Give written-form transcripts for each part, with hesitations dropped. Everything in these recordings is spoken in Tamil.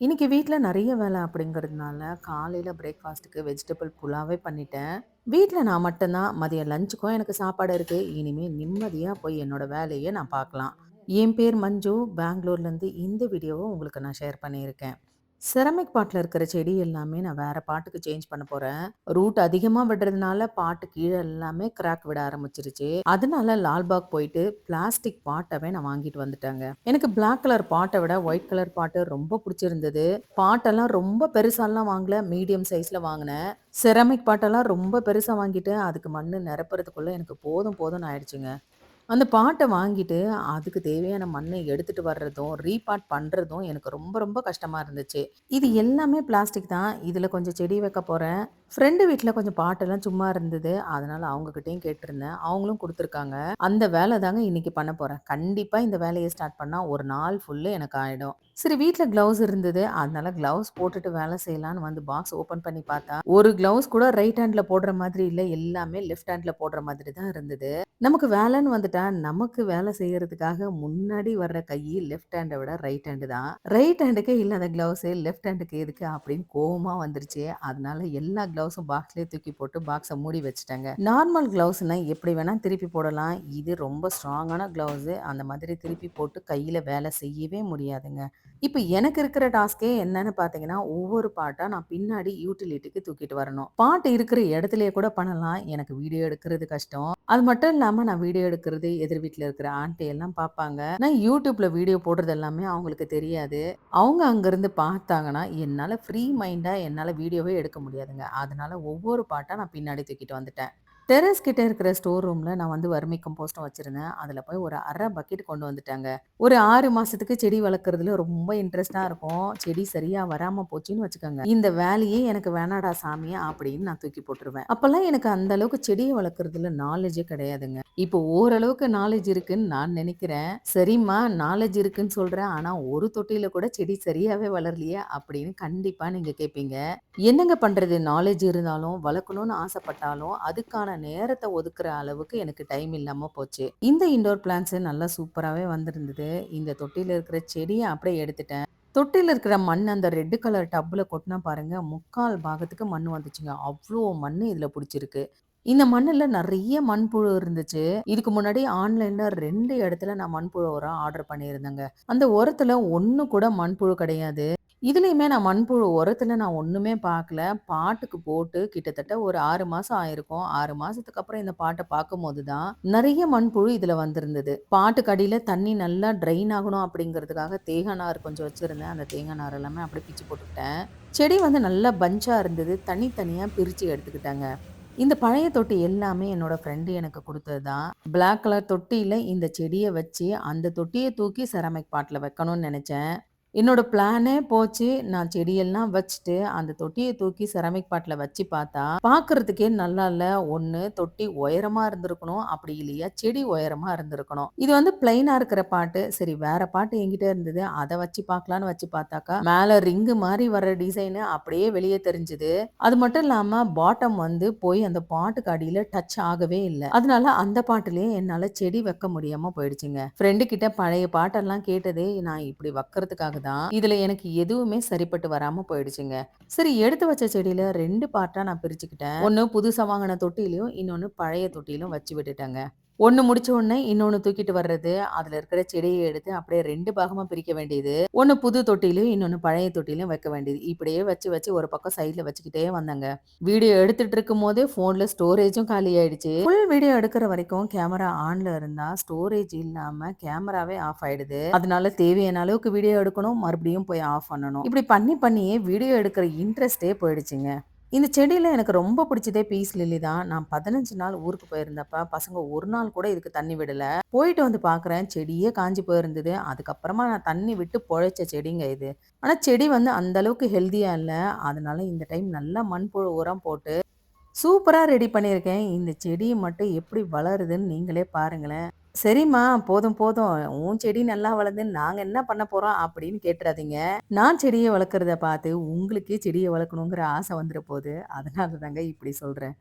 இன்னைக்கு வீட்ல நெறைய வேலை அப்படிங்கிறதுனால, காலையில பிரேக்ஃபாஸ்ட்டுக்கு வெஜிடபிள் புலாவே பண்ணிட்டேன். வீட்ல நான் மட்டும் தான். மதியம் லஞ்சுக்கும் எனக்கு சாப்பாடு இருக்கு. இனிமே நிம்மதியா போய் என்னோட வேலைய நான் பார்க்கலாம். என் பேர் மஞ்சு. பெங்களூர்லேருந்து இந்த வீடியோவ உங்களுக்கு நான் ஷேர் பண்ணியிருக்கேன். செராமிக் பாட்ல இருக்கிற செடி எல்லாமே நான் வேற பாட்டுக்கு சேஞ்ச் பண்ண போறேன். ரூட் அதிகமா விடுறதுனால பாட்டு கீழ எல்லாமே கிராக் விட ஆரம்பிச்சிருச்சு. அதனால லால்பாக் போயிட்டு பிளாஸ்டிக் பாட்டவே நான் வாங்கிட்டு வந்துட்டேங்க. எனக்கு பிளாக் கலர் பாட்ட விட ஒயிட் கலர் பாட்டு ரொம்ப புடிச்சிருந்தது. பாட்டெல்லாம் ரொம்ப பெருசாலாம் வாங்கல. மீடியம் சைஸ்ல வாங்குனேன். செராமிக் பாட்டெல்லாம் ரொம்ப பெருசா வாங்கிட்டேன். அதுக்கு மண்ணு நிரப்புறதுக்குள்ள எனக்கு போதும் போதும்ன்னு ஆயிடுச்சுங்க. அந்த பாட்ட வாங்கிட்டு, அதுக்கு தேவையான மண்ண எடுத்துட்டு வர்றதும், ரீபாட் பண்றதும் எனக்கு ரொம்ப ரொம்ப கஷ்டமா இருந்துச்சு. இது எல்லாமே பிளாஸ்டிக் தான். இதுல கொஞ்சம் செடி வைக்க போறேன். ஃப்ரெண்டு வீட்ல கொஞ்சம் பாட்டெல்லாம் சும்மா இருந்தது. அதனால அவங்க கிட்டயும் கேட்டிருந்தேன். அவங்களும் குடுத்துருக்காங்க. அந்த வேல தாங்க இன்னைக்கு பண்ண போறேன். கண்டிப்பா இந்த வேலைய ஸ்டார்ட் பண்ணா ஒரு நாள் ஃபுல்லு எனக்கு ஆயிடும். சரி வீட்ல கிளவுஸ் இருந்தது. அதனால கிளவுஸ் போட்டுட்டு வேலை செய்யலான்னு வந்து பாக்ஸ் ஓப்பன் பண்ணி பார்த்தா, ஒரு கிளவுஸ் கூட ரைட் ஹேண்ட்ல போடுற மாதிரி இல்ல. எல்லாமே லெஃப்ட் ஹேண்ட்ல போடுற மாதிரி தான் இருந்தது. நமக்கு வேலைன்னு வந்துட்டா, நமக்கு வேலை செய்யறதுக்காக முன்னாடி வர்ற கையி லெஃப்ட் ஹேண்ட விட ரைட் ஹேண்டு தான். ரைட் ஹேண்டுக்கே இல்லாத கிளவுஸு லெஃப்ட் ஹேண்டுக்கு எதுக்கு அப்படின்னு கோவமா வந்துருச்சு. அதனால எல்லா கிளவுஸும் பாக்ஸ்லயே தூக்கி போட்டு பாக்ஸ மூடி வச்சுட்டேங்க. நார்மல் கிளவுஸ்னா எப்படி வேணா திருப்பி போடலாம். இது ரொம்ப ஸ்ட்ராங்கான கிளவுஸு. அந்த மாதிரி திருப்பி போட்டு கையில வேலை செய்யவே முடியாதுங்க. இப்ப எனக்கு இருக்கிற டாஸ்க்கே என்னன்னு பார்த்தீங்கன்னா, ஒவ்வொரு பாட்டா நான் பின்னாடி யூட்டிலிட்டிக்கு தூக்கிட்டு வரணும். பாட்டு இருக்கிற இடத்துலயே கூட பண்ணலாம். எனக்கு வீடியோ எடுக்கிறது கஷ்டம். அது மட்டும் இல்லாம நான் வீடியோ எடுக்கிறது எதிர் வீட்ல இருக்கிற ஆன்டி எல்லாம் பார்ப்பாங்க. நான் YouTubeல வீடியோ போடுறது எல்லாமே அவங்களுக்கு தெரியாது. அவங்க அங்கருந்து பார்த்தாங்கன்னா, என்னால ஃப்ரீ மைண்டா என்னால வீடியோவே எடுக்க முடியாதுங்க. அதனால ஒவ்வொரு பாட்டா நான் பின்னாடி தூக்கிட்டு வந்துட்டேன். டெர்ரஸ் கிட்ட இருக்கிற ஸ்டோர் ரூம்ல நான் வந்து வர்மி கம்போஸ்டும் வச்சிருந்தேன். அதுல போய் ஒரு 1/2 பக்கெட் கொண்டு வந்துட்டேங்க. ஒரு 6 மாசத்துக்கு செடி வளர்க்கறதுல ரொம்ப இன்ட்ரெஸ்ட்டா இருக்கும். செடி சரியா வராம போச்சுன்னு வச்சுக்கோங்க. இந்த வேலையே எனக்கு வேணாடா சாமி அப்படின்னு நான் தூக்கி போட்டுருவேன். அப்பல்லாம் எனக்கு அந்த அளவுக்கு செடிய வளர்க்கறதுல நாலேட்ஜே கிடையாதுங்க. இப்போ ஓரளவுக்கு நாலேட்ஜ் இருக்குன்னு நான் நினைக்கிறேன். சரிம்மா நாலேட்ஜ் இருக்குன்னு சொல்ற. ஆனா ஒரு தொட்டியில கூட செடி சரியாவே வளரலையே அப்படின்னு கண்டிப்பா நீங்க கேட்பீங்க. என்னங்க பண்றது? நாலேட்ஜ் இருந்தாலும், வளர்க்கணும்னு ஆசைப்பட்டாலும், அதுக்கான நேரத்த ஒதுக்குற அளவுக்கு எனக்கு டைம் இல்லாம போச்சு. இந்த இன்டோர் பிளான்ட்ஸ் நல்லா சூப்பராவே வந்திருந்தது. இந்த தொட்டியில இருக்கிற செடிய அப்படியே எடுத்துட்டேன். தொட்டியில இருக்கிற மண் அந்த ரெட் கலர் டப்ல கொட்டுனா பாருங்க, 3/4 பாகத்துக்கு மண்ணு வந்துச்சுங்க. அவ்ளோ மண்ணு இதுல புடிச்சிருக்கு. இந்த மண்ணுல நெறைய மண்புழு இருந்துச்சு. இதுக்கு முன்னாடி ஆன்லைன்ல 2 இடத்துல நான் மண்புழு உரம் ஆர்டர் பண்ணியிருந்தேங்க. அந்த உரத்துல ஒண்ணு கூட மண்புழு கிடையாது. இதுலயுமே நான் மண்புழு உரத்துல நான் ஒண்ணுமே பார்க்கல. பாட்டுக்கு போட்டு கிட்டத்தட்ட ஒரு 6 மாசம் ஆயிருக்கும். 6 மாசத்துக்கு அப்புறம் இந்த பாட்ட பார்க்கும்போது தான் நெறைய மண்புழு இதுல வந்திருந்தது. பாட்டுக்கு அடியில தண்ணி நல்லா ட்ரெயின் ஆகணும் அப்படிங்கிறதுக்காக தேங்காய் நார் கொஞ்சம் வச்சிருந்தேன். அந்த தேங்காய் நார் எல்லாமே அப்படியே பிச்சு போட்டுக்கிட்டேன். செடி வந்து நல்லா பஞ்சா இருந்தது. தனித்தனியா பிரிச்சு எடுத்துக்கிட்டேங்க. இந்த பழைய தொட்டி எல்லாமே என்னோட ஃப்ரெண்டு எனக்கு குடுத்தது தான். பிளாக் கலர் தொட்டியில இந்த செடிய வச்சு, அந்த தொட்டிய தூக்கி செராமிக் பாட்ல வைக்கணும்னு நெனச்சேன். என்னோட பிளானே போச்சு. நான் செடியெல்லாம் வச்சுட்டு, அந்த தொட்டிய தூக்கி செராமிக் பாட்ல வச்சு பார்த்தா, பார்க்கறதுக்கே நல்லா இல்ல. ஒண்ணு தொட்டி உயரமா இருந்திருக்கணும். அப்படி இல்லையா, செடி உயரமா இருந்திருக்கணும். இது வந்து பிளெயினா இருக்கிற பாட்டு. சரி வேற பாட்டு என்கிட்ட இருந்தது. அத வச்சு பார்க்கலான்னு வச்சு பார்த்தாக்கா, மேல ரிங்கு மாரி வர டிசைனு அப்படியே வெளிய தெரிஞ்சுது. அது மட்டும் இல்லாம பாட்டம் வந்து போய் அந்த பாட்டுக்கு அடியில டச் ஆகவே இல்ல. அதனால அந்த பாட்டுலயே என்னால செடி வைக்க முடியாம போயிடுச்சுங்க. ஃப்ரெண்டு கிட்ட பழைய பாட்டெல்லாம் கேட்டதே நான் இப்படி வக்கிறதுக்காக தான். இதுல எனக்கு எதுவுமே சரிப்பட்டு வராம போயிடுச்சுங்க. சரி எடுத்து வச்ச செடியில 2 பார்ட்டா நான் பிரிச்சுக்கிட்டேன். ஒண்ணு புதுசா வாங்குன தொட்டியிலயும், இன்னொன்னு பழைய தொட்டியிலும் வச்சு விட்டுட்டேங்க. ஒண்ணு முடிச்ச உடனே இன்னொன்னு தூக்கிட்டு வர்றது, அதுல இருக்கிற செடிய எடுத்து அப்படியே 2 பாகமா பிரிக்க வேண்டியது. ஒண்ணு புது தொட்டியிலும், இன்னொன்னு பழைய தொட்டியிலும் வைக்க வேண்டியது. இப்படியே வச்சு வச்சு ஒரு பக்கம் சைடுல வச்சுக்கிட்டே வந்தேங்க. வீடியோ எடுத்துட்டு இருக்கும்போதே ஃபோன்ல ஸ்டோரேஜும் காலியாயிடுச்சு. ஃபுல் வீடியோ எடுக்கிற வரைக்கும் கேமரா ஆன்ல இருந்தா, ஸ்டோரேஜ் இல்லாம கேமராவே ஆஃப் ஆயிடுது. அதனால தேவையான அளவுக்கு வீடியோ எடுக்கணும், மறுபடியும் போய் ஆஃப் பண்ணணும். இப்படி பண்ணி பண்ணியே வீடியோ எடுக்கிற இன்ட்ரெஸ்ட்டே போயிடுச்சுங்க. இந்த செடியில எனக்கு ரொம்ப பிடிச்சதே பீஸ் லில்லி தான். நான் 15 நாள் ஊருக்கு போயிருந்தப்ப, பசங்க ஒரு நாள் கூட இதுக்கு தண்ணி விடல. போயிட்டு வந்து பார்க்குறேன், செடியே காஞ்சு போயிருந்தது. அதுக்கப்புறமா நான் தண்ணி விட்டு பொழைச்ச செடிங்க இது. ஆனா செடி வந்து அந்த அளவுக்கு ஹெல்தியா இல்ல. அதனால இந்த டைம் நல்லா மண்புழு உரம் போட்டு சூப்பரா ரெடி பண்ணியிருக்கேன். இந்த செடி மட்டும் எப்படி வளருதுன்னு நீங்களே பாருங்களேன். சரிம்மா போதும் போதும். உன் செடி நல்லா வளருதுன்னு நாங்க என்ன பண்ண போறோம் அப்படின்னு கேட்டுறாதீங்க. நான் செடிய வளர்க்கறத பார்த்து உங்களுக்கே செடிய வளர்க்கணுங்கிற ஆசை வந்துற போது. அதனால தாங்க இப்படி சொல்றேன்.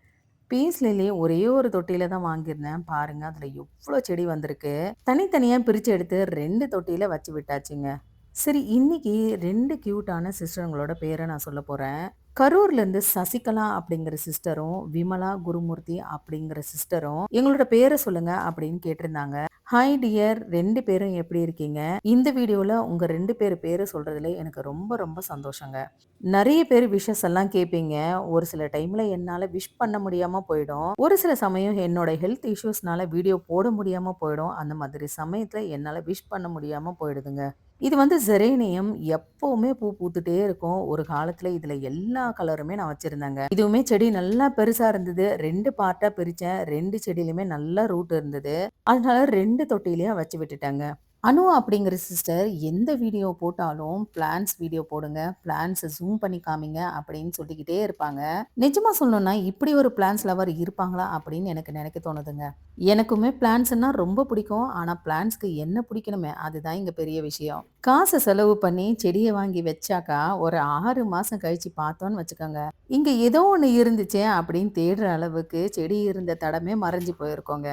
பீஸ் லில்லி ஒரே ஒரு தொட்டியில தான் வாங்கியிருந்தேன். பாருங்க அதுல எவ்ளோ செடி வந்திருக்கு. தனித்தனியா பிரிச்சு எடுத்து 2 தொட்டியில வச்சு விட்டாச்சுங்க. சரி, இன்னைக்கு 2 கியூட்டான சிஸ்டருங்களோட பேர நான் சொல்லப் போறேன். கரூர்லேருந்து சசிகலா அப்படிங்கிற சிஸ்டரும், விமலா குருமூர்த்தி அப்படிங்கிற சிஸ்டரும், எங்களோட பேர சொல்லுங்க அப்படின்னு கேட்டிருந்தாங்க. ஹாய் டியர் 2 பேரும் எப்படி இருக்கீங்க? இந்த வீடியோல உங்க 2 பேர் பேர சொல்றதுல எனக்கு ரொம்ப ரொம்ப சந்தோஷங்க. நெறைய பேர் விஷஸ் எல்லாம் கேட்பீங்க. ஒரு சில டைம்ல என்னால விஷ் பண்ண முடியாம போயிடும். ஒரு சில சமயம் என்னோட ஹெல்த் இஷ்யூஸ்னால வீடியோ போட முடியாம போயிடும். அந்த மாதிரி சமயத்துல என்னால விஷ் பண்ண முடியாம போயிடுதுங்க. இது வந்து ஜெரேனியம் எப்பவுமே பூ பூத்துட்டே இருக்கும். ஒரு காலத்துல இதுல எல்லா கலருமே நான் வச்சிருந்தேங்க. இதுவுமே செடி நல்லா பெருசா இருந்தது. 2 பார்ட்டா பிரிச்சேன். 2 செடியிலுமே நல்லா ரூட் இருந்தது. அதனால 2 தொட்டியிலயும் வச்சு விட்டுட்டேங்க. அனு அப்படிங்கிற சிஸ்டர் எந்த வீடியோ போட்டாலும் பிளான்ட்ஸ் வீடியோ போடுங்க, பிளான்ட்ஸ ஜூம் பண்ணி காமிங்க அப்படின்னு சொல்லிக்கிட்டே இருப்பாங்க. நிஜமா சொல்லணும்னா இப்படி ஒரு பிளான்ட்ஸ் லவர் இருப்பாங்களா அப்படின்னு எனக்கு நினைக்க தோணுதுங்க. எனக்குமே பிளான்ட்ஸ்னா ரொம்ப பிடிக்கும். ஆனா பிளான்ட்ஸ்க்கு என்ன பிடிக்கணுமே அதுதான் இங்க பெரிய விஷயம். காச செலவு பண்ணி செடிய வாங்கி வச்சாக்கா ஒரு 6 மாசம் கழிச்சு பார்த்தோம்னு வச்சுக்கோங்க. இங்க ஏதோ ஒண்ணு இருந்துச்சே அப்படின்னு தேடுற அளவுக்கு செடி இருந்த தடமே மறைஞ்சு போயிருக்கோங்க.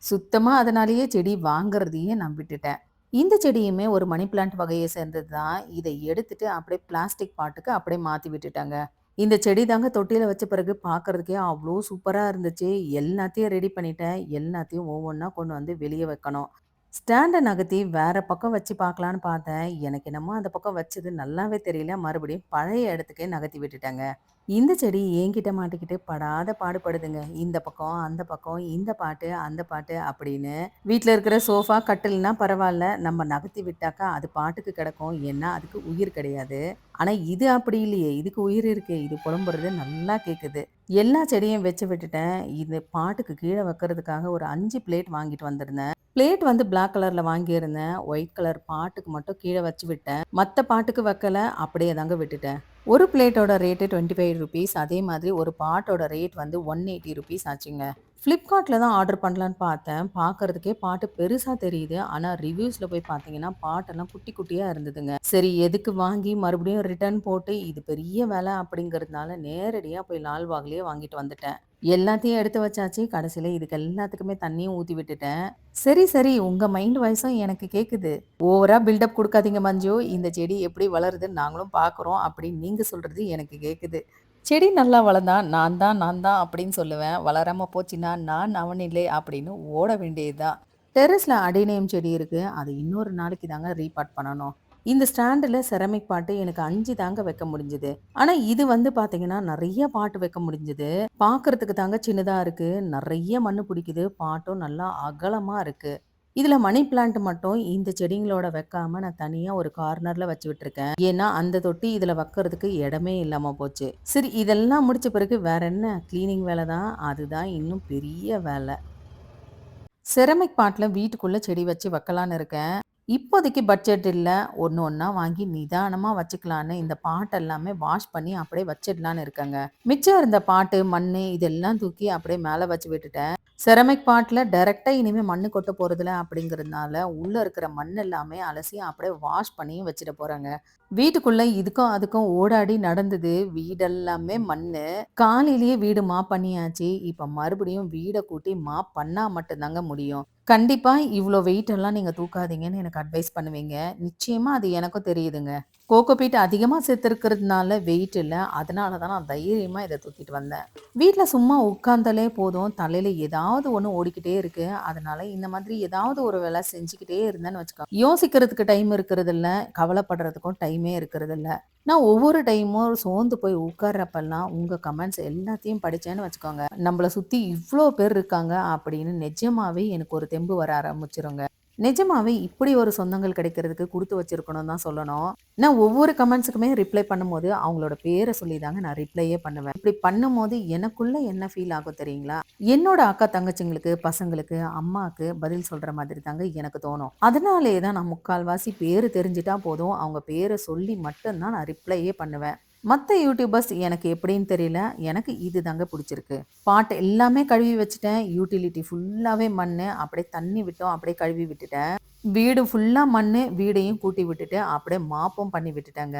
சுத்தமா அதனாலேயே செடி வாங்குறதையே நான் விட்டுட்டேன். இந்த செடியுமே ஒரு மணி பிளான்ட் வகையை சேர்ந்தது தான். இதை எடுத்துட்டு அப்படியே பிளாஸ்டிக் பாட்டுக்கு அப்படியே மாத்தி விட்டுட்டாங்க. இந்த செடி தாங்க தொட்டியில வச்ச பிறகு பார்க்கறதுக்கே அவ்ளோ சூப்பரா இருந்துச்சு. எல்லாத்தையும் ரெடி பண்ணிட்டேன். எல்லாத்தையும் ஒவ்வொன்னா கொண்டு வந்து வெளிய வைக்கணும். ஸ்டாண்ட நகர்த்தி வேற பக்கம் வச்சு பார்க்கலான்னு பார்த்தேன். எனக்கு என்னமோ அந்த பக்கம் வச்சது நல்லாவே தெரியல. மறுபடியும் பழைய இடத்துக்கே நகர்த்தி விட்டுட்டேங்க. இந்த செடி என்கிட்ட மாட்டிக்கிட்டு படாத பாடுபடுதுங்க. இந்த பக்கம், அந்த பக்கம், இந்த பாட்டு, அந்த பாட்டு அப்படின்னு. வீட்ல இருக்கிற சோஃபா, கட்டில்னா பரவால்ல. நம்ம நகர்த்தி விட்டாக்கா அது பாட்டுக்கு கிடக்கும். ஏன்னா அதுக்கு உயிர் கிடையாது. ஆனா இது அப்படி இல்லையே. இதுக்கு உயிர் இருக்கு. இது புலம்புறது நல்லா கேட்குது. எல்லா செடியும் வச்சு விட்டுட்டேன். இது பாட்டுக்கு கீழ வைக்கிறதுக்காக ஒரு 5 பிளேட் வாங்கிட்டு வந்திருந்தேன். பிளேட் வந்து பிளாக் கலர்ல வாங்கியிருந்தேன். ஒயிட் கலர் பாட்டுக்கு மட்டும் கீழ வச்சு விட்டேன். மத்த பாட்டுக்கு வைக்கல. அப்படியே தாங்க விட்டுட்டேன். ஒரு பிளேட்டோட ரேட்டு ₹25. அதே மாதிரி ஒரு பாட்டோட ரேட் வந்து ₹180 ஆச்சுங்க. Flipkartல தான் ஆர்டர் பண்ணலான்னு பார்த்தேன். பார்க்கறதுக்கே பாட்டு பெருசா தெரியுது. ஆனா ரிவ்யூஸ்ல போய் பார்த்தீங்கன்னா, பாட்டெல்லாம் குட்டி குட்டியா இருந்ததுங்க. சரி எதுக்கு வாங்கி மறுபடியும் ரிட்டர்ன் போட்டு இது பெரிய வேலை அப்படிங்கிறதுனால நேரடியா போய் லால்பாக்லயே வாங்கிட்டு வந்துட்டேன். எல்லாத்தையும் எடுத்து வச்சாச்சு. கடைசியில இதுக்கு எல்லாத்துக்குமே தண்ணியும் ஊத்தி விட்டுட்டேன். சரி, சரி உங்க மைண்ட் வாய்ஸும் எனக்கு கேட்குது. ஓவரா பில்டப் குடுக்காதீங்க மஞ்சு. இந்த செடி எப்படி வளருதுன்னு நாங்களும் பார்க்குறோம் அப்படின்னு நீங்க சொல்றது எனக்கு கேட்குது. செடி நல்லா வளர்ந்தா நான் தான் அப்படின்னு சொல்லுவேன். வளராம போச்சுன்னா நான் அவனில்லை அப்படின்னு ஓட வேண்டியது தான். டெர்ரஸ்ல அடேனியம் செடி இருக்கு. அது இன்னொரு நாளைக்கு தாங்க ரீபாட் பண்ணணும். இந்த ஸ்டாண்டுல செராமிக் பாட்டு எனக்கு 5 தாங்க வைக்க முடிஞ்சது. ஆனா இது வந்து பார்த்தீங்கன்னா, நெறைய பாட்டு வைக்க முடிஞ்சது. பார்க்கறதுக்கு தாங்க சின்னதா இருக்கு. நெறைய மண்ணு பிடிக்குது. பாட்டும் நல்லா அகலமா இருக்கு. இதுல மணி பிளான்ட் மட்டும் இந்த செடிங்களோட வைக்காம நான் தனியா ஒரு கார்னர்ல வச்சு விட்டுருக்கேன். ஏன்னா அந்த தொட்டி இதுல வைக்கிறதுக்கு இடமே இல்லாம போச்சு. சரி இதெல்லாம் முடிச்ச பிறகு வேற என்ன கிளீனிங் வேலை தான். அதுதான் இன்னும் பெரிய வேலை. செரமிக் பாட்ல வீட்டுக்குள்ள செடி வச்சு வைக்கலான்னு இருக்கேன். இப்போதைக்கு பட்ஜெட் இல்ல. ஒண்ணு ஒண்ணா வாங்கி நிதானமா வச்சுக்கலான்னு இந்த பாட் எல்லாமே வாஷ் பண்ணி அப்படியே வச்சிடலான்னு இருக்கேங்க. மிச்சம் இருந்த பாட்டு, மண்ணு இதெல்லாம் தூக்கி அப்படியே மேல வச்சு விட்டுட்டேன். செரமிக் பாட்ல டைரக்ட்டா இனிமே மண்ணு கொட்ட போறதில்ல அப்படிங்கிறதுனால, உள்ள இருக்கிற மண் எல்லாமே அலசி அப்படியே வாஷ் பண்ணியும் வச்சுட போறேங்க. வீட்டுக்குள்ள இதுக்கும் அதுக்கும் ஓடாடி நடந்தது. வீடெல்லாமே மண்ணு. காலையிலேயே வீடு மாப் பண்ணியாச்சு. இப்ப மறுபடியும் வீட கூட்டி மாப் பண்ணா மட்டும் தாங்க முடியும். கண்டிப்பா இவ்ளோ வெயிட் எல்லாம் நீங்க தூக்காதீங்கன்னு எனக்கு அட்வைஸ் பண்ணுவீங்க. நிச்சயமா அது எனக்கும் தெரியுதுங்க. கோகோபீட் அதிகமா சேர்த்திருக்கிறதுனால வெயிட் இல்ல. அதனால தான் நான் தைரியமா இத தூக்கிட்டு வந்தேன். வீட்ல சும்மா உட்கார்ந்தாலே போதும். தலையில ஏதாவது ஒண்ணு ஓடிக்கிட்டே இருக்கு. அதனால இந்த மாதிரி ஏதாவது ஒரு வேலை செஞ்சுக்கிட்டே இருந்தேன்னு வச்சுக்கோங்க. யோசிக்கிறதுக்கு டைம் இருக்கிறதில்ல. கவலைப்படுறதுக்கும் டைமே இருக்கிறதில்ல. நான் ஒவ்வொரு டைமும் சோர்ந்து போய் உட்கார்றப்பல்லாம் உங்க கமெண்ட்ஸ் எல்லாத்தையும் படிச்சேன்னு வச்சுக்கோங்க. நம்மள சுத்தி இவ்ளோ பேர் இருக்காங்க அப்படின்னு நிஜமாவே எனக்கு ஒரு தெம்பு வர ஆரம்பிச்சுருங்க. நிஜமாவே இப்படி ஒரு சொந்தங்கள் கிடைக்கிறதுக்கு குடுத்து வச்சிருக்கணும்னு தான் சொல்லணும். நான் ஒவ்வொரு கமெண்ட்ஸுக்குமே ரிப்ளை பண்ணும்போது, அவங்களோட பேர சொல்லி தாங்க நான் ரிப்ளையே பண்ணுவேன். இப்படி பண்ணும்போது எனக்குள்ள என்ன ஃபீல் ஆகும் தெரியுங்களா? என்னோட அக்கா, தங்கச்சிங்களுக்கு, பசங்களுக்கு, அம்மாக்கு பதில் சொல்ற மாதிரி தாங்க எனக்கு தோணும். அதனாலேயே தான் நான் முக்கால்வாசி பேரு தெரிஞ்சுட்டா போதும், அவங்க பேர சொல்லி மட்டும் தான் நான் ரிப்ளையே பண்ணுவேன். மத்த யூடியூபர்ஸ் எனக்கு எப்படின்னு தெரியல. எனக்கு இது தாங்க புடிச்சிருக்கு. பாட் எல்லாமே கழுவி வச்சுட்டேன். யூட்டிலிட்டி ஃபுல்லாவே மண்ணு. அப்படியே தண்ணி விட்டோம். அப்படியே கழுவி விட்டுட்டேன். வீடு ஃபுல்லா மண்ணு. வீடையும் கூட்டி விட்டுட்டு, அப்படியே மாப்பும் பண்ணி விட்டுட்டேங்க.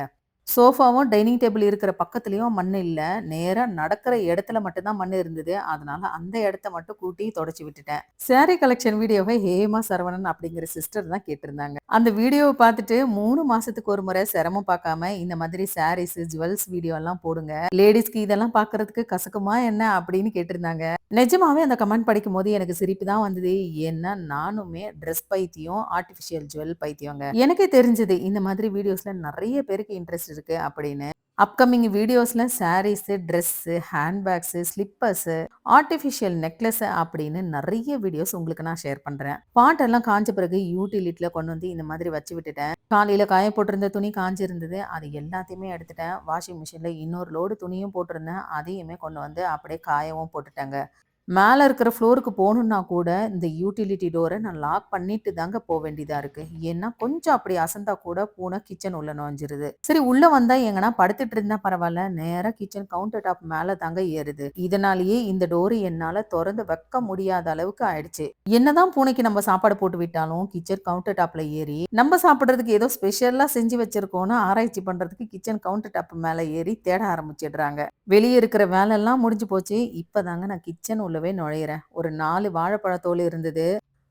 சோஃபாவும், டைனிங் டேபிள் இருக்கிற பக்கத்துலயும் மண் இல்ல. நேரா நடக்கிற இடத்துல மட்டும் தான் மண் இருந்தது. அதனால அந்த இடத்த மட்டும் கூட்டி தொடச்சு விட்டுட்டேன். சாரி கலெக்ஷன் வீடியோவ ஹேமா சரவணன் அப்படிங்கிற சிஸ்டர் தான் கேட்டிருந்தாங்க. அந்த வீடியோவ பார்த்துட்டு 3 மாசத்துக்கு ஒரு முறை சிரமம் பார்க்காம இந்த மாதிரி சாரீஸ், ஜுவல்ஸ் வீடியோ எல்லாம் போடுங்க. லேடீஸ்க்கு இதெல்லாம் பார்க்கறதுக்கு கசக்குமா என்ன அப்படின்னு கேட்டிருந்தாங்க. நிஜமாவே அந்த கமெண்ட் படிக்கும்போது எனக்கு சிரிப்பு தான் வந்தது. ஏன்னா நானுமே ட்ரெஸ் பைத்தியம், ஆர்டிஃபிஷியல் ஜுவல் பைத்தியங்க. எனக்கே தெரிஞ்சது இந்த மாதிரி வீடியோஸ்ல நெறைய பேருக்கு இன்ட்ரெஸ்ட் இருக்கு அப்படின்னு. அப்கமிங் வீடியோஸ்ல saris, dress, handbags, slippers, artificial necklace அப்படின்னு நெறைய வீடியோஸ் உங்களுக்கு நான் ஷேர் பண்றேன். பாட்டெல்லாம் காஞ்ச பிறகு யூட்டிலிட்டில கொண்டு வந்து இந்த மாதிரி வச்சு விட்டுட்டேன். காலையில காய போட்டிருந்த துணி காஞ்சிருந்தது. அது எல்லாத்தையுமே எடுத்துட்டேன். வாஷிங் மிஷின்ல இன்னொரு லோடு துணியும் போட்டிருந்தேன். அதையுமே கொண்டு வந்து அப்படியே காயவும் போட்டுட்டேங்க. மேல இருக்கிற ஃப்ளோருக்கு போணும்னா கூட, இந்த யூட்டிலிட்டி டோர நான் லாக் பண்ணிட்டு தாங்க வேண்டியதா இருக்கு. ஏன்னா, கொஞ்சம் அப்படி அசந்தா கூட பூனை கிச்சன் உள்ள நுழைஞ்சிருது. சரி உள்ள வந்தா எங்கனா படுத்துட்டு இருந்தா பரவால்ல, நேரா கிச்சன் கவுண்டர் டாப் மேல தாங்க ஏறுது. இதனாலேயே இந்த டோர என்னால தொறந்து வைக்க முடியாத அளவுக்கு ஆயிடுச்சு. என்னதான் பூனைக்கு நம்ம சாப்பாடு போட்டு விட்டாலும், கிச்சன் கவுண்டர் டாப்ல ஏறி, நம்ம சாப்பிடுறதுக்கு ஏதோ ஸ்பெஷலா செஞ்சு வச்சிருக்கோம்னு ஆராய்ச்சி பண்றதுக்கு கிச்சன் கவுண்டர் டாப் மேல ஏறி தேட ஆரம்பிச்சிடுறாங்க. வெளிய இருக்கிற வேலைலாம் முடிஞ்சு போச்சு. இப்பதாங்க நான் கிச்சன் உள்ளவே நுழையிறேன். ஒரு 4 வாழைப்பழத் தோல் இருந்தது.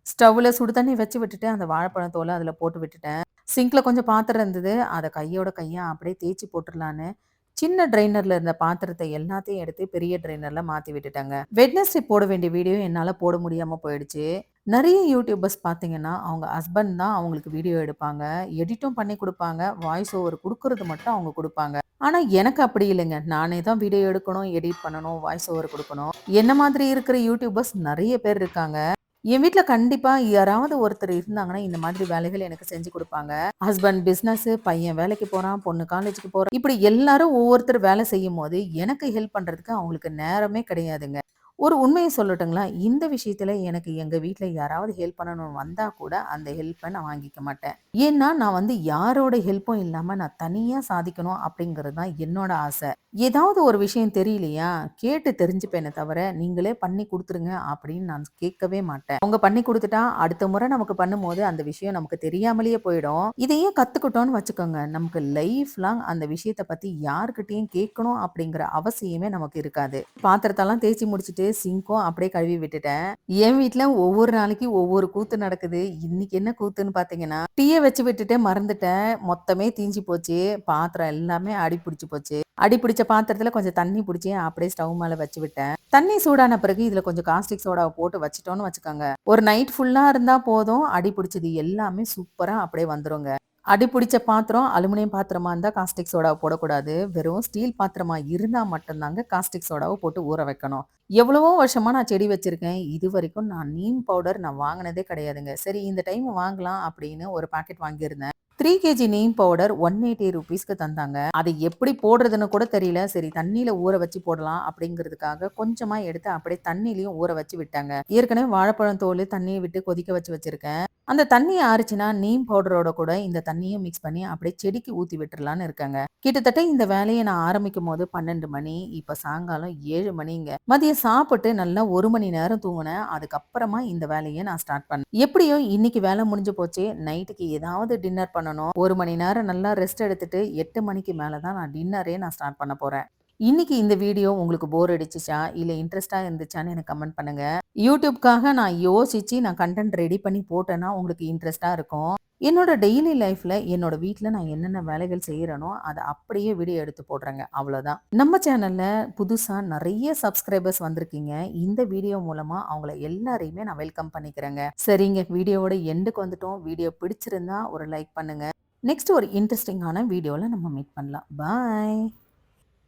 ஸ்டவ்ல சுடு தண்ணி வச்சு விட்டுட்டு, அந்த வாழைப்பழத் தோல அதுல போட்டு விட்டுட்டேன். சிங்க்ல கொஞ்சம் பாத்திரம் இருந்தது. அத கையோட கையா அப்படியே தேய்ச்சு போட்டுறலான்னு, சின்ன ட்ரெய்னர்ல இருந்த பாத்திரத்த எல்லாத்தையும் எடுத்து பெரிய ட்ரெய்னர்ல மாத்தி விட்டுட்டேங்க. வெட்னஸ்டே போட வேண்டிய வீடியோ என்னால போட முடியாம போயிடுச்சு. நெறைய யூடியூபர்ஸ் பார்த்தீங்கன்னா, அவங்க ஹஸ்பண்ட் தான் அவங்களுக்கு வீடியோ எடுப்பாங்க. எடிட்டும் பண்ணி குடுப்பாங்க. வாய்ஸ் ஓவர் குடுக்குறது மட்டும் அவங்க குடுப்பாங்க. ஆனா எனக்கு அப்படி இல்லைங்க. நானே தான் வீடியோ எடுக்கணும், எடிட் பண்ணணும், வாய்ஸ் ஓவர் குடுக்கணும். என்ன மாதிரி இருக்கிற யூடியூபர்ஸ் நெறைய பேர் இருக்காங்க. என் வீட்ல கண்டிப்பா யாராவது ஒருத்தர் இருந்தாங்கன்னா, இந்த மாதிரி வேலைகள் எனக்கு செஞ்சு குடுப்பாங்க. ஹஸ்பண்ட் பிசினஸ், பையன் வேலைக்கு போறான், பொண்ணு காலேஜுக்கு போறா. இப்படி எல்லாரும் ஒவ்வொருத்தர் வேலை செய்யும்போது, எனக்கு ஹெல்ப் பண்றதுக்கு அவங்களுக்கு நேரமே கிடையாதுங்க. ஒரு உண்மைய சொல்லட்டுங்களா? இந்த விஷயத்துல எனக்கு எங்க வீட்ல யாராவது ஹெல்ப் பண்ணணும்னு வந்தா கூட, அந்த ஹெல்ப்ப நான் வாங்கிக்க மாட்டேன். ஏன்னா, நான் வந்து யாரோட ஹெல்ப்பும் இல்லாம நான் தனியா சாதிக்கணும் அப்படிங்கிறது தான் என்னோட ஆசை. ஏதாவது ஒரு விஷயம் தெரியலையா? கேட்டு தெரிஞ்சுப்பேனே தவிர, நீங்களே பண்ணி குடுத்துருங்க அப்படின்னு நான் கேட்கவே மாட்டேன். அவங்க பண்ணி குடுத்துட்டா, அடுத்த முறை நமக்கு பண்ணும்போது அந்த விஷயம் நமக்கு தெரியாமலேயே போயிடும். இதையே கத்துக்கிட்டோம்னு வச்சுக்கோங்க, நமக்கு லைஃப் லாங் அந்த விஷயத்த பத்தி யார்கிட்டயும் கேட்கணும் அப்படிங்கிற அவசியமே நமக்கு இருக்காது. பாத்திரத்தெல்லாம் தேய்ச்சி முடிச்சுட்டு சிங்க்கும் அப்படியே கழுவி விட்டுட்டேன். என் வீட்ல ஒவ்வொரு நாளைக்கு ஒவ்வொரு கூத்து நடக்குது. இன்னைக்கு என்ன கூத்துன்னு பார்த்தீங்கன்னா, டீய வச்சு விட்டுட்டு மறந்துட்டேன். மொத்தமே தீஞ்சு போச்சு. பாத்திரம் எல்லாமே அடி பிடிச்சு போச்சு. அடி பிடிச்ச பாத்திரத்துல கொஞ்சம் தண்ணி புடிச்சு அப்படியே ஸ்டவ் மேல வச்சு விட்டேன். தண்ணி சூடான பிறகு இதுல கொஞ்சம் காஸ்டிக் சோடாவ போட்டு வச்சுட்டோம்னு வச்சுக்கோங்க. ஒரு நைட் ஃபுல்லா இருந்தா போதும். அடி பிடிச்சது எல்லாமே சூப்பரா அப்படியே வந்துருங்க. அடிபிடிச்ச பாத்திரம் அலுமினியம் பாத்திரமா இருந்தா காஸ்டிக் சோடாவ போடக்கூடாது. வெறும் ஸ்டீல் பாத்திரமா இருந்தா மட்டும் தாங்க காஸ்டிக் சோடாவ போட்டு ஊற வைக்கணும். எவ்வளவோ வருஷமா நான் செடி வச்சிருக்கேன். இதுவரைக்கும் நான் நீம் பவுடர் நான் வாங்குனதே கிடையாதுங்க. சரி இந்த டைம் வாங்கலாம் அப்படின்னு ஒரு பாக்கெட் வாங்கியிருந்தேன். 3 கேஜி நீம் பவுடர் ₹180க்கு தந்தாங்க. அதை எப்படி போடுறதுன்னு கூட தெரியல. சரி தண்ணீல ஊற வச்சு போடலாம் அப்படிங்கிறதுக்காக கொஞ்சமா எடுத்து அப்படியே தண்ணீலயும் ஊற வச்சு விட்டாங்க. ஏற்கனவே வாழைப்பழம் தோல் தண்ணிய விட்டு கொதிக்க வச்சு வச்சிருக்கேன். அந்த தண்ணி ஆறுச்சுன்னா நீம் பவுடரோட கூட இந்த தண்ணியும் மிக்ஸ் பண்ணி அப்படியே செடிக்கு ஊத்தி விட்டுறலான்னு இருக்காங்க. கிட்டத்தட்ட இந்த வேலையை நான் ஆரம்பிக்கும் போது 12 மணி. இப்ப சாயங்காலம் 7 மணிங்க. மதியம் சாப்பிட்டு நல்லா 1 மணி நேரம் தூங்குனேன். அதுக்கப்புறமா இந்த வேலையை நான் ஸ்டார்ட் பண்ணேன். எப்படியோ இன்னைக்கு வேலை முடிஞ்சு போச்சு. நைட்டுக்கு ஏதாவது டின்னர் பண்ணணும். 1 மணி நேரம் நல்லா ரெஸ்ட் எடுத்துட்டு 8 மணிக்கு மேல தான் நான் டின்னரே நான் ஸ்டார்ட் பண்ண போறேன். இன்னைக்கு இந்த வீடியோ உங்களுக்கு போர் அடிச்சுச்சா? இல்ல இன்ட்ரெஸ்ட்டா இருந்துச்சான்னு எனக்கு கமெண்ட் பண்ணுங்க. யூடியூப்காக நான் யோசிச்சு நான் கன்டென்ட் ரெடி பண்ணி போட்டேன்னா உங்களுக்கு இன்ட்ரெஸ்ட்டா இருக்கும். என்னோட டெய்லி லைஃப்ல என்னோட வீட்ல நான் என்னென்ன வேலைகள் செய்யறேனோ அத அப்படியே வீடியோ எடுத்து போடுறேங்க. அவ்வளோதான். நம்ம சேனல்ல புதுசா நெறைய சப்ஸ்கிரைபர்ஸ் வந்திருக்கீங்க. இந்த வீடியோ மூலமா அவங்கள எல்லாரையுமே நான் வெல்கம் பண்ணிக்கிறேங்க. சரிங்க வீடியோவோட எண்டுக்கு வந்துட்டோம். வீடியோ பிடிச்சிருந்தா ஒரு லைக் பண்ணுங்க. நெக்ஸ்ட் ஒரு இன்ட்ரெஸ்டிங்கான வீடியோல நம்ம மீட் பண்ணலாம். பாய்.